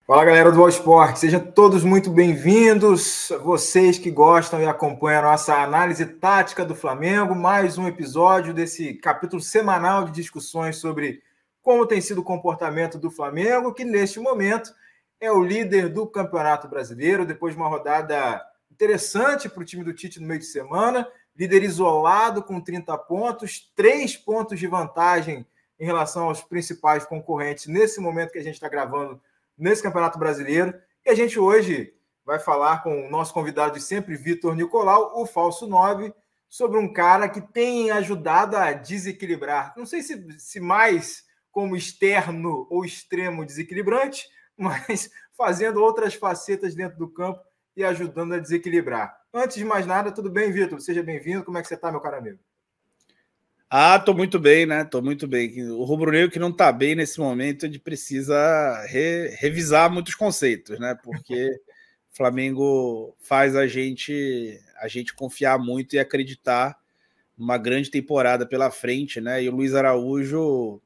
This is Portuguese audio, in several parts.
Fala, galera do All Sport, sejam todos muito bem-vindos, vocês que gostam e acompanham a nossa análise tática do Flamengo, mais um episódio desse capítulo semanal de discussões sobre como tem sido o comportamento do Flamengo, que neste momento é o líder do Campeonato Brasileiro, depois de uma rodada interessante para o time do Tite no meio de semana, líder isolado com 30 pontos, 3 pontos de vantagem em relação aos principais concorrentes nesse momento que a gente está gravando nesse Campeonato Brasileiro. E a gente hoje vai falar com o nosso convidado de sempre, Vitor Nicolau, o falso 9, sobre um cara que tem ajudado a desequilibrar. Não sei se mais como externo ou extremo desequilibrante, mas fazendo outras facetas dentro do campo e ajudando a desequilibrar. Antes de mais nada, tudo bem, Vitor? Seja bem-vindo. Como é que você está, meu caro amigo? Tô muito bem, né? Tô muito bem. O rubro-negro que não tá bem nesse momento, ele precisa revisar muitos conceitos, né? Porque o Flamengo faz a gente confiar muito e acreditar numa grande temporada pela frente, né? E o Luiz Araújo,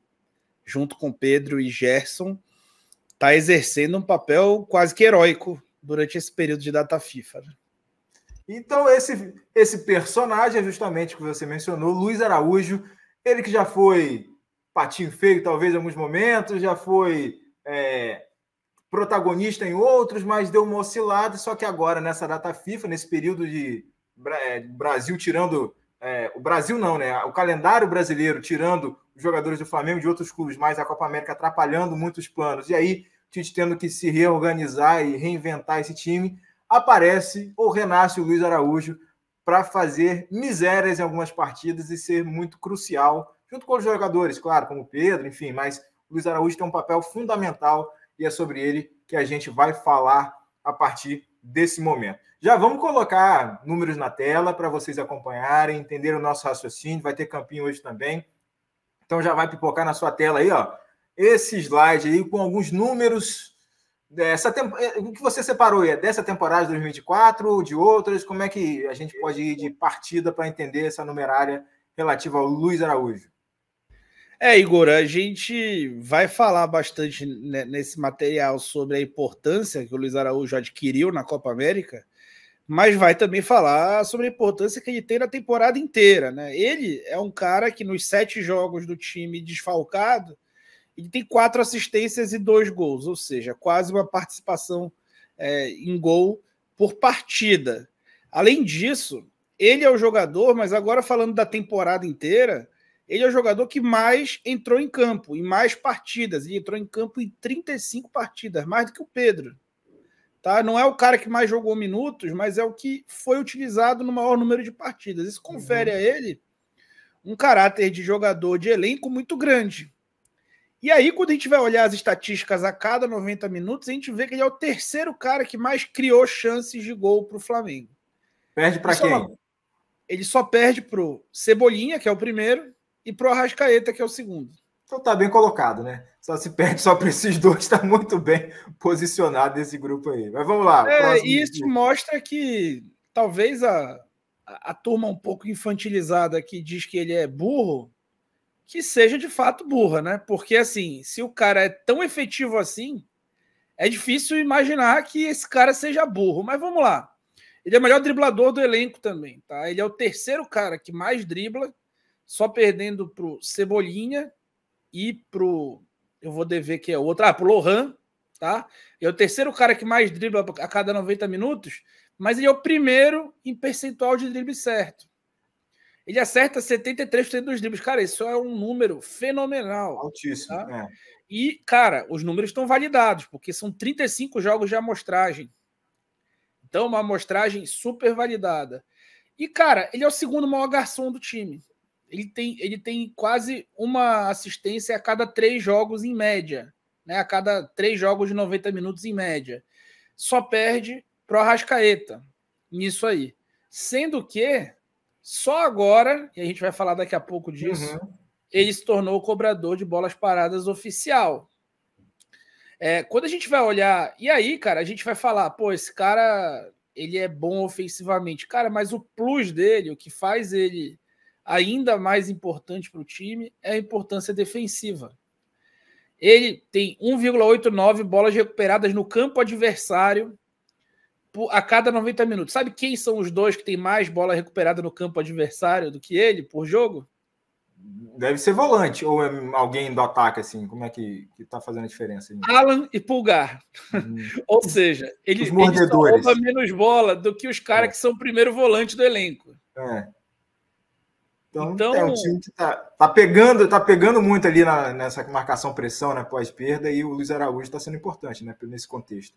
junto com Pedro e Gerson, tá exercendo um papel quase que heróico durante esse período de data FIFA, né? Então, esse personagem é justamente o que você mencionou, Luiz Araújo, ele que já foi patinho feio, talvez, em alguns momentos, já foi protagonista em outros, mas deu uma oscilada, só que agora, nessa data FIFA, nesse período de Brasil tirando... o Brasil não, né? O calendário brasileiro tirando os jogadores do Flamengo de outros clubes, mais a Copa América atrapalhando muitos planos. E aí, a gente tendo que se reorganizar e reinventar esse time, aparece ou renasce o Luiz Araújo para fazer misérias em algumas partidas e ser muito crucial, junto com os jogadores, claro, como o Pedro, enfim, mas o Luiz Araújo tem um papel fundamental e é sobre ele que a gente vai falar a partir desse momento. Já vamos colocar números na tela para vocês acompanharem, entenderem o nosso raciocínio, vai ter campinho hoje também, então já vai pipocar na sua tela aí, ó, esse slide aí com alguns números. O que você separou aí? É dessa temporada de 2024 ou de outras? Como é que a gente pode ir de partida para entender essa numerária relativa ao Luiz Araújo? Igor, a gente vai falar bastante nesse material sobre a importância que o Luiz Araújo adquiriu na Copa América, mas vai também falar sobre a importância que ele tem na temporada inteira, né? Ele é um cara que nos 7 jogos do time desfalcado, ele tem 4 assistências e 2 gols, ou seja, quase uma participação em gol por partida. Além disso, ele é o jogador, mas agora falando da temporada inteira, ele é o jogador que mais entrou em campo, em mais partidas. Ele entrou em campo em 35 partidas, mais do que o Pedro. Tá? Não é o cara que mais jogou minutos, mas é o que foi utilizado no maior número de partidas. Isso confere a ele um caráter de jogador de elenco muito grande. E aí, quando a gente vai olhar as estatísticas a cada 90 minutos, a gente vê que ele é o terceiro cara que mais criou chances de gol para o Flamengo. Perde para quem? Ele só perde para o Cebolinha, que é o primeiro, e para o Arrascaeta, que é o segundo. Então tá bem colocado, né? Só se perde só para esses dois, está muito bem posicionado esse grupo aí. Mas vamos lá. E isso mostra que talvez a turma um pouco infantilizada que diz que ele é burro, que seja de fato burra, né? Porque assim, se o cara é tão efetivo assim, é difícil imaginar que esse cara seja burro. Mas vamos lá. Ele é o melhor driblador do elenco também, tá? Ele é o terceiro cara que mais dribla, só perdendo pro Cebolinha e pro... Eu vou dever que é o outro. Pro Lohan, tá? Ele é o terceiro cara que mais dribla a cada 90 minutos, mas ele é o primeiro em percentual de drible certo. Ele acerta 73% dos dribles. Cara, isso é um número fenomenal. Altíssimo, tá? E, cara, os números estão validados, porque são 35 jogos de amostragem. Então, uma amostragem super validada. E, cara, ele é o segundo maior garçom do time. Ele tem quase uma assistência a cada 3 jogos em média. Né? A cada 3 jogos de 90 minutos em média. Só perde pro Arrascaeta nisso aí. Sendo que só agora, e a gente vai falar daqui a pouco disso, ele se tornou o cobrador de bolas paradas oficial. Quando a gente vai olhar... E aí, cara, a gente vai falar, pô, esse cara, ele é bom ofensivamente. Cara, mas o plus dele, o que faz ele ainda mais importante para o time, é a importância defensiva. ele tem 1,89 bolas recuperadas no campo adversário a cada 90 minutos. Sabe quem são os dois que tem mais bola recuperada no campo adversário do que ele por jogo? Deve ser volante ou é alguém do ataque, assim. Como é que tá fazendo a diferença? Alan e Pulgar. Ou seja, ele só rouba menos bola do que os caras que são o primeiro volante do elenco. Então é um time que tá pegando muito ali nessa marcação-pressão, né, pós-perda, e o Luiz Araújo está sendo importante, né, nesse contexto.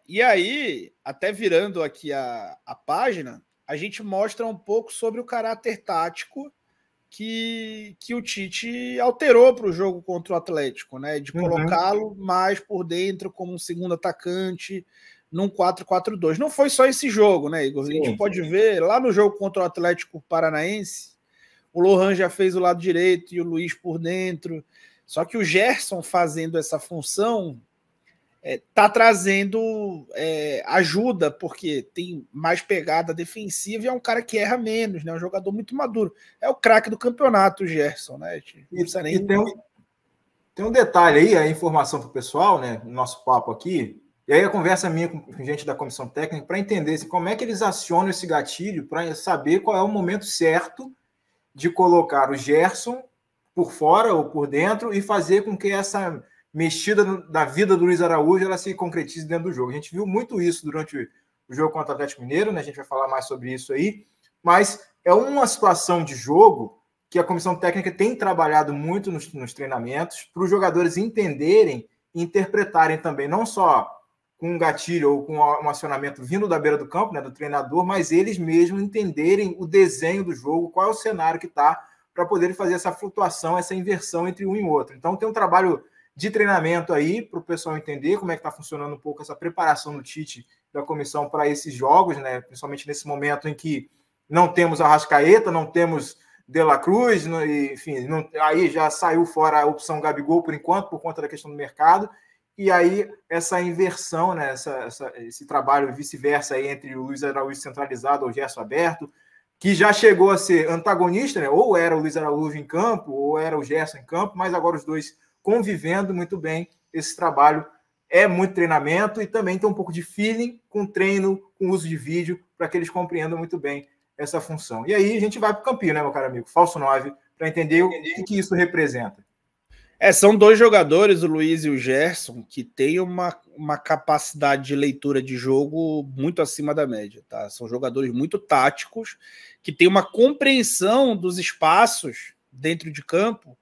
E aí, até virando aqui a página, a gente mostra um pouco sobre o caráter tático que o Tite alterou para o jogo contra o Atlético, né? De colocá-lo mais por dentro como um segundo atacante num 4-4-2. Não foi só esse jogo, né, Igor? Sim. A gente pode ver lá no jogo contra o Atlético Paranaense, o Lohan já fez o lado direito e o Luiz por dentro. Só que o Gerson fazendo essa função tá trazendo ajuda, porque tem mais pegada defensiva e é um cara que erra menos, né? Um jogador muito maduro. É o craque do campeonato, o Gerson, né? E tem um detalhe aí, a informação para o pessoal, né? No nosso papo aqui, e aí a conversa minha com gente da comissão técnica para entender assim, como é que eles acionam esse gatilho para saber qual é o momento certo de colocar o Gerson por fora ou por dentro e fazer com que essa mexida da vida do Luiz Araújo, ela se concretize dentro do jogo. A gente viu muito isso durante o jogo contra o Atlético Mineiro, né? A gente vai falar mais sobre isso aí, mas é uma situação de jogo que a comissão técnica tem trabalhado muito nos treinamentos para os jogadores entenderem e interpretarem também, não só com um gatilho ou com um acionamento vindo da beira do campo, né, do treinador, mas eles mesmos entenderem o desenho do jogo, qual é o cenário que está, para poderem fazer essa flutuação, essa inversão entre um e outro. Então tem um trabalho de treinamento aí para o pessoal entender como é que está funcionando um pouco essa preparação do Tite da comissão para esses jogos, né? Principalmente nesse momento em que não temos Arrascaeta, não temos De La Cruz, enfim, aí já saiu fora a opção Gabigol por enquanto, por conta da questão do mercado, e aí essa inversão, né? Esse trabalho vice-versa aí entre o Luiz Araújo centralizado ou o Gerson aberto, que já chegou a ser antagonista, né? Ou era o Luiz Araújo em campo, ou era o Gerson em campo, mas agora os dois convivendo muito bem. Esse trabalho é muito treinamento e também tem um pouco de feeling com treino, com uso de vídeo, para que eles compreendam muito bem essa função. E aí a gente vai para o campinho, né, meu caro amigo? Falso 9, para entender o que isso representa. São dois jogadores, o Luiz e o Gerson, que têm uma capacidade de leitura de jogo muito acima da média. Tá? São jogadores muito táticos, que têm uma compreensão dos espaços dentro de campo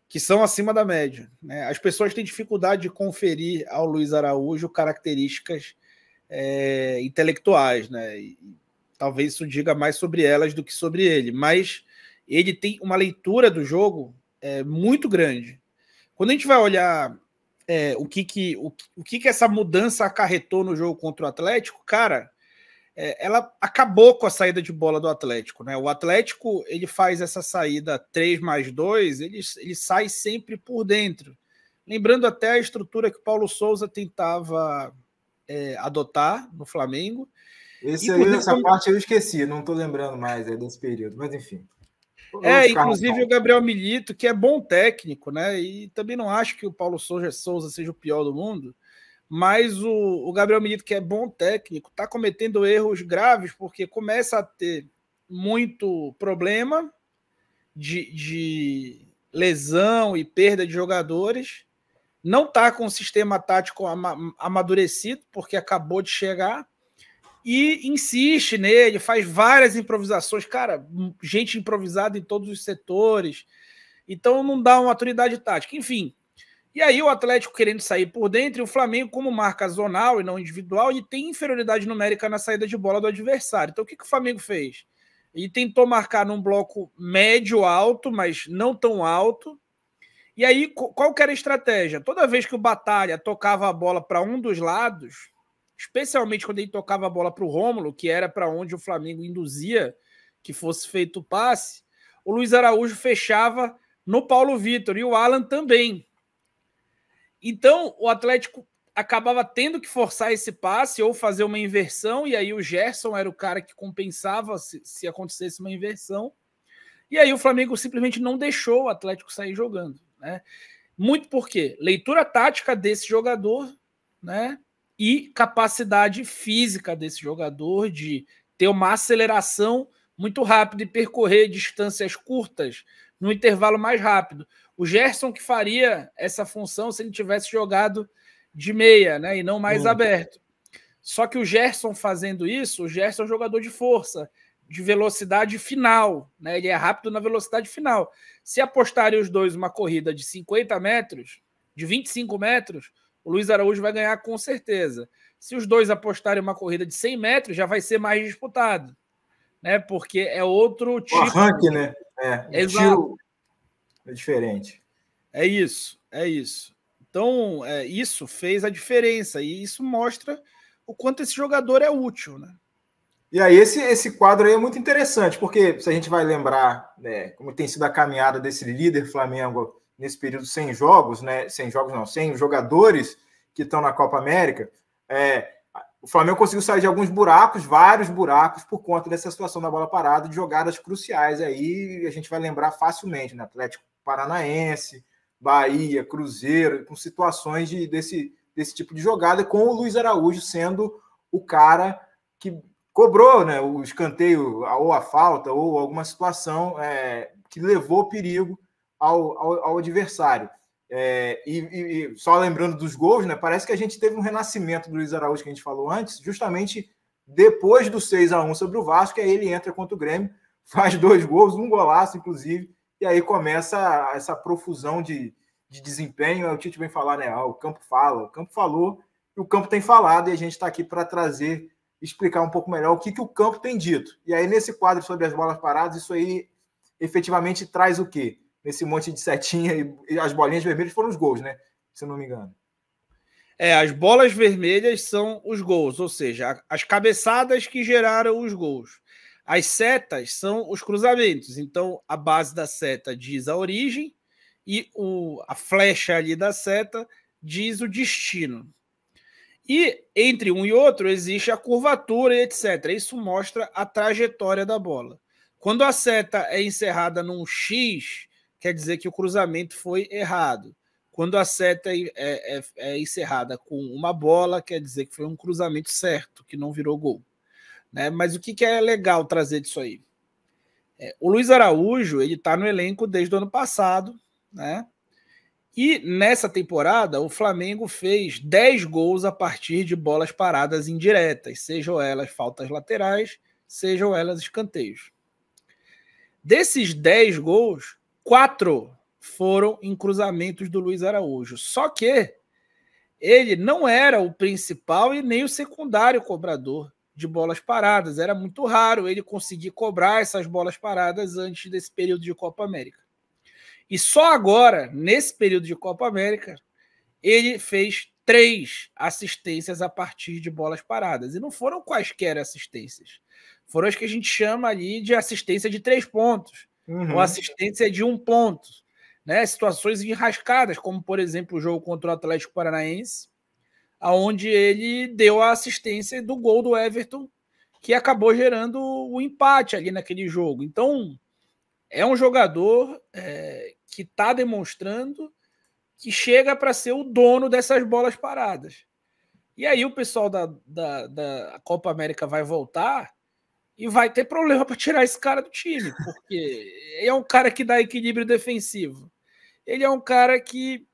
que são acima da média. Né? As pessoas têm dificuldade de conferir ao Luiz Araújo características intelectuais, né? E talvez isso diga mais sobre elas do que sobre ele, mas ele tem uma leitura do jogo muito grande. Quando a gente vai olhar o que essa mudança acarretou no jogo contra o Atlético, cara, ela acabou com a saída de bola do Atlético, né? O Atlético, ele faz essa saída 3+2, ele sai sempre por dentro. Lembrando até a estrutura que o Paulo Souza tentava adotar no Flamengo. Essa parte eu esqueci, não estou lembrando mais desse período, mas enfim. Inclusive o Gabriel Milito, que é bom técnico, né? E também não acho que o Paulo Souza seja o pior do mundo, mas o Gabriel Milito, que é bom técnico, está cometendo erros graves, porque começa a ter muito problema de lesão e perda de jogadores, não está com o sistema tático amadurecido, porque acabou de chegar, e insiste nele, faz várias improvisações, cara, gente improvisada em todos os setores, então não dá uma maturidade tática, enfim. E aí o Atlético querendo sair por dentro, e o Flamengo, como marca zonal e não individual, ele tem inferioridade numérica na saída de bola do adversário. Então o que o Flamengo fez? Ele tentou marcar num bloco médio-alto, mas não tão alto. E aí qual que era a estratégia? Toda vez que o Batalha tocava a bola para um dos lados, especialmente quando ele tocava a bola para o Rômulo, que era para onde o Flamengo induzia que fosse feito o passe, o Luiz Araújo fechava no Paulo Vitor e o Alan também. Então, o Atlético acabava tendo que forçar esse passe ou fazer uma inversão, e aí o Gerson era o cara que compensava se acontecesse uma inversão. E aí o Flamengo simplesmente não deixou o Atlético sair jogando. Né? Muito por quê? Leitura tática desse jogador, né? E capacidade física desse jogador de ter uma aceleração muito rápida e percorrer distâncias curtas no intervalo mais rápido. O Gerson que faria essa função se ele tivesse jogado de meia, né? E não mais aberto. Só que o Gerson fazendo isso, o Gerson é um jogador de força, de velocidade final, né? Ele é rápido na velocidade final. Se apostarem os dois uma corrida de 50 metros, de 25 metros, o Luiz Araújo vai ganhar com certeza. Se os dois apostarem uma corrida de 100 metros, já vai ser mais disputado, né? Porque é outro tipo. O arranque, né? O tiro é diferente. É isso. Então, isso fez a diferença e isso mostra o quanto esse jogador é útil, né? E aí esse quadro aí é muito interessante, porque se a gente vai lembrar, né, como tem sido a caminhada desse líder Flamengo nesse período sem jogos, né? Sem jogadores que estão na Copa América, o Flamengo conseguiu sair de alguns buracos, vários buracos, por conta dessa situação da bola parada, de jogadas cruciais. Aí a gente vai lembrar facilmente, né? Atlético Paranaense, Bahia, Cruzeiro, com situações desse tipo de jogada, com o Luiz Araújo sendo o cara que cobrou, né, o escanteio ou a falta ou alguma situação que levou perigo ao adversário. E só lembrando dos gols, né, parece que a gente teve um renascimento do Luiz Araújo, que a gente falou antes, justamente depois do 6-1 sobre o Vasco, aí ele entra contra o Grêmio, faz 2 gols, um golaço, inclusive, e aí começa essa profusão de desempenho. O Tite vem falar, né, o campo fala, o campo falou, e o campo tem falado, e a gente está aqui para explicar um pouco melhor o que o campo tem dito. E aí, nesse quadro sobre as bolas paradas, isso aí efetivamente traz o quê? Nesse monte de setinha e as bolinhas vermelhas foram os gols, né? Se eu não me engano. As bolas vermelhas são os gols, ou seja, as cabeçadas que geraram os gols. As setas são os cruzamentos. Então, a base da seta diz a origem e a flecha ali da seta diz o destino. E entre um e outro existe a curvatura e etc. Isso mostra a trajetória da bola. Quando a seta é encerrada num X, quer dizer que o cruzamento foi errado. Quando a seta é encerrada com uma bola, quer dizer que foi um cruzamento certo, que não virou gol. Né? Mas o que é legal trazer disso aí? O Luiz Araújo está no elenco desde o ano passado, né? E nessa temporada, o Flamengo fez 10 gols a partir de bolas paradas indiretas, sejam elas faltas laterais, sejam elas escanteios. Desses 10 gols, 4 foram em cruzamentos do Luiz Araújo. Só que ele não era o principal e nem o secundário cobrador de bolas paradas. Era muito raro ele conseguir cobrar essas bolas paradas antes desse período de Copa América. E só agora, nesse período de Copa América, ele fez 3 assistências a partir de bolas paradas. E não foram quaisquer assistências. Foram as que a gente chama ali de assistência de 3 pontos. Ou assistência de 1 ponto. Né? Situações enrascadas, como, por exemplo, o jogo contra o Atlético Paranaense, onde ele deu a assistência do gol do Everton, que acabou gerando o empate ali naquele jogo. Então, é um jogador que está demonstrando que chega para ser o dono dessas bolas paradas. E aí o pessoal da Copa América vai voltar e vai ter problema para tirar esse cara do time, porque é um cara que dá equilíbrio defensivo. Ele é um cara que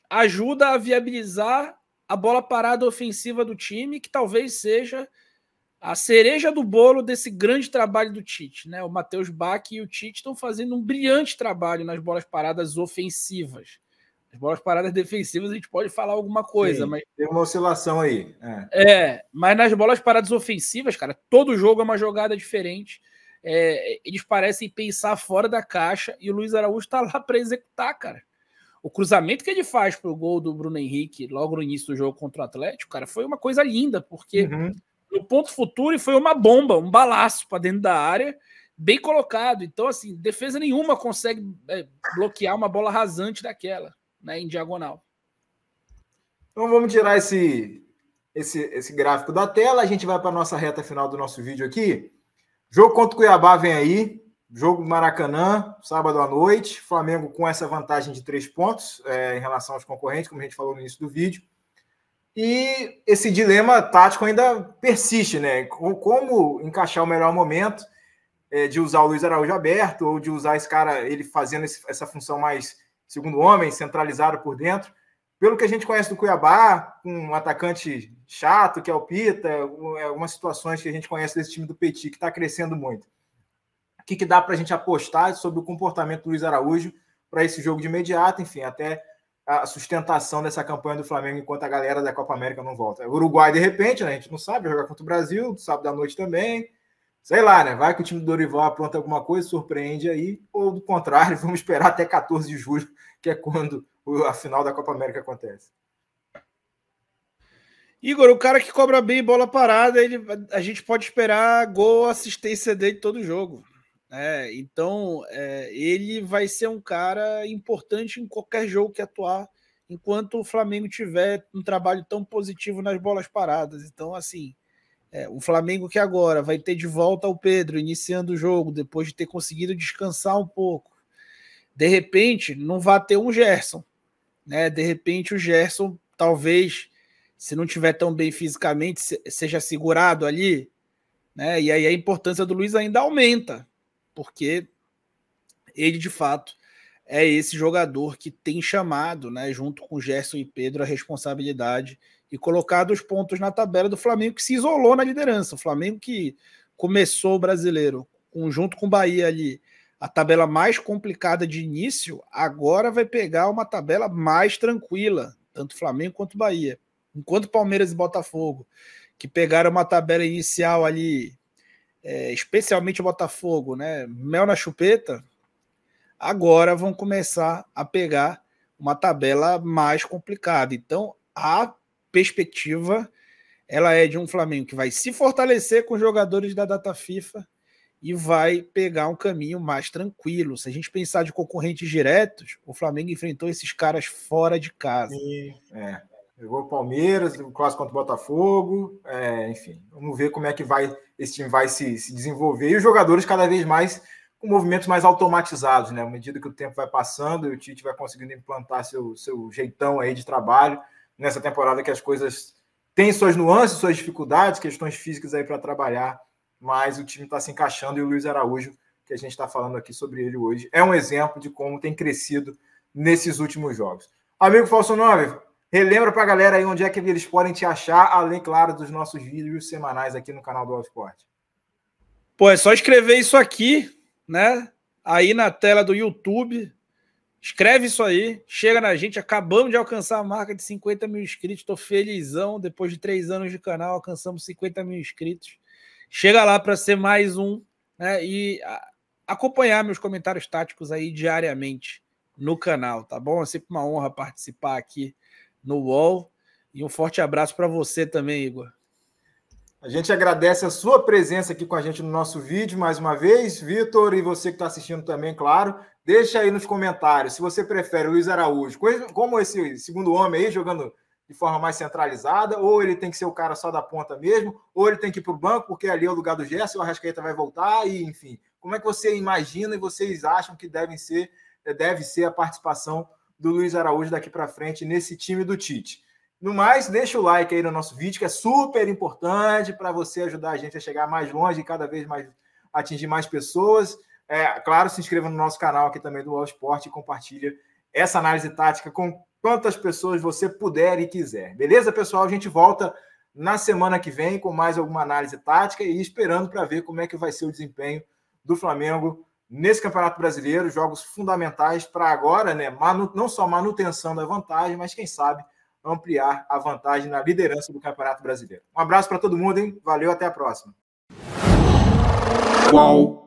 ajuda a viabilizar a bola parada ofensiva do time, que talvez seja a cereja do bolo desse grande trabalho do Tite, né? O Matheus Bach e o Tite estão fazendo um brilhante trabalho nas bolas paradas ofensivas. As bolas paradas defensivas a gente pode falar alguma coisa, sim, mas tem uma oscilação aí. Mas nas bolas paradas ofensivas, cara, todo jogo é uma jogada diferente. Eles parecem pensar fora da caixa e o Luiz Araújo está lá para executar, cara. O cruzamento que ele faz para o gol do Bruno Henrique logo no início do jogo contra o Atlético, cara, foi uma coisa linda, porque no ponto futuro foi uma bomba, um balaço para dentro da área, bem colocado. Então, assim, defesa nenhuma consegue bloquear uma bola rasante daquela, né, em diagonal. Então vamos tirar esse gráfico da tela. A gente vai para a nossa reta final do nosso vídeo aqui. Jogo contra o Cuiabá vem aí. Jogo do Maracanã, sábado à noite. Flamengo com essa vantagem de 3 pontos em relação aos concorrentes, como a gente falou no início do vídeo. E esse dilema tático ainda persiste, né? Como encaixar o melhor momento de usar o Luiz Araújo aberto ou de usar esse cara, ele fazendo essa função mais segundo homem, centralizado por dentro. Pelo que a gente conhece do Cuiabá, um atacante chato, que é o Pita, algumas situações que a gente conhece desse time do Petit, que está crescendo muito. O que dá para a gente apostar sobre o comportamento do Luiz Araújo para esse jogo de imediato, enfim, até a sustentação dessa campanha do Flamengo enquanto a galera da Copa América não volta. O Uruguai, de repente, né, a gente não sabe, vai jogar contra o Brasil, sábado à noite também. Sei lá, né? Vai que o time do Dorival apronta alguma coisa, surpreende aí, ou do contrário, vamos esperar até 14 de julho, que é quando a final da Copa América acontece. Igor, o cara que cobra bem bola parada, a gente pode esperar gol, assistência dele todo jogo. Então, ele vai ser um cara importante em qualquer jogo que atuar, enquanto o Flamengo tiver um trabalho tão positivo nas bolas paradas. Então, assim, o Flamengo que agora vai ter de volta o Pedro iniciando o jogo, depois de ter conseguido descansar um pouco. De repente, não vai ter um Gerson. Né? De repente, o Gerson, talvez, se não estiver tão bem fisicamente, seja segurado ali. Né? E aí a importância do Luiz ainda aumenta, porque ele, de fato, é esse jogador que tem chamado, né, junto com Gerson e Pedro, a responsabilidade e colocado os pontos na tabela do Flamengo, que se isolou na liderança. O Flamengo que começou o Brasileiro, junto com o Bahia ali, a tabela mais complicada de início, agora vai pegar uma tabela mais tranquila, tanto Flamengo quanto Bahia. Enquanto Palmeiras e Botafogo, que pegaram uma tabela inicial ali, especialmente o Botafogo, né, mel na chupeta, agora vão começar a pegar uma tabela mais complicada. Então, a perspectiva ela é de um Flamengo que vai se fortalecer com os jogadores da data FIFA e vai pegar um caminho mais tranquilo. Se a gente pensar de concorrentes diretos, o Flamengo enfrentou esses caras fora de casa. Jogou o Palmeiras, o clássico contra o Botafogo, enfim, vamos ver como é que esse time vai se desenvolver, e os jogadores cada vez mais com movimentos mais automatizados, né? À medida que o tempo vai passando e o Tite vai conseguindo implantar seu jeitão aí de trabalho, nessa temporada que as coisas têm suas nuances, suas dificuldades, questões físicas aí para trabalhar, mas o time está se encaixando, e o Luiz Araújo, que a gente está falando aqui sobre ele hoje, é um exemplo de como tem crescido nesses últimos jogos. Amigo Falso 9, relembra para a galera aí onde é que eles podem te achar, além, claro, dos nossos vídeos semanais aqui no canal do All Sport. Pô, é só escrever isso aqui, né? Aí na tela do YouTube. Escreve isso aí, chega na gente. Acabamos de alcançar a marca de 50 mil inscritos. Estou felizão. Depois de 3 anos de canal, alcançamos 50 mil inscritos. Chega lá para ser mais um, né? E acompanhar meus comentários táticos aí diariamente no canal, tá bom? É sempre uma honra participar aqui no UOL. E um forte abraço para você também, Igor. A gente agradece a sua presença aqui com a gente no nosso vídeo, mais uma vez. Vitor, e você que está assistindo também, claro. Deixa aí nos comentários se você prefere o Luiz Araújo como esse segundo homem aí, jogando de forma mais centralizada, ou ele tem que ser o cara só da ponta mesmo, ou ele tem que ir para o banco, porque ali é o lugar do Gerson, o Arrascaeta vai voltar, e enfim. Como é que você imagina e vocês acham que deve ser a participação do Luiz Araújo daqui para frente nesse time do Tite? No mais, deixa o like aí no nosso vídeo, que é super importante para você ajudar a gente a chegar mais longe e cada vez mais atingir mais pessoas. Claro, se inscreva no nosso canal aqui também do All Sport e compartilha essa análise tática com quantas pessoas você puder e quiser. Beleza, pessoal? A gente volta na semana que vem com mais alguma análise tática e esperando para ver como é que vai ser o desempenho do Flamengo nesse Campeonato Brasileiro. Jogos fundamentais para agora, né? Não só manutenção da vantagem, mas quem sabe ampliar a vantagem na liderança do Campeonato Brasileiro. Um abraço para todo mundo, hein? Valeu, até a próxima. Uau.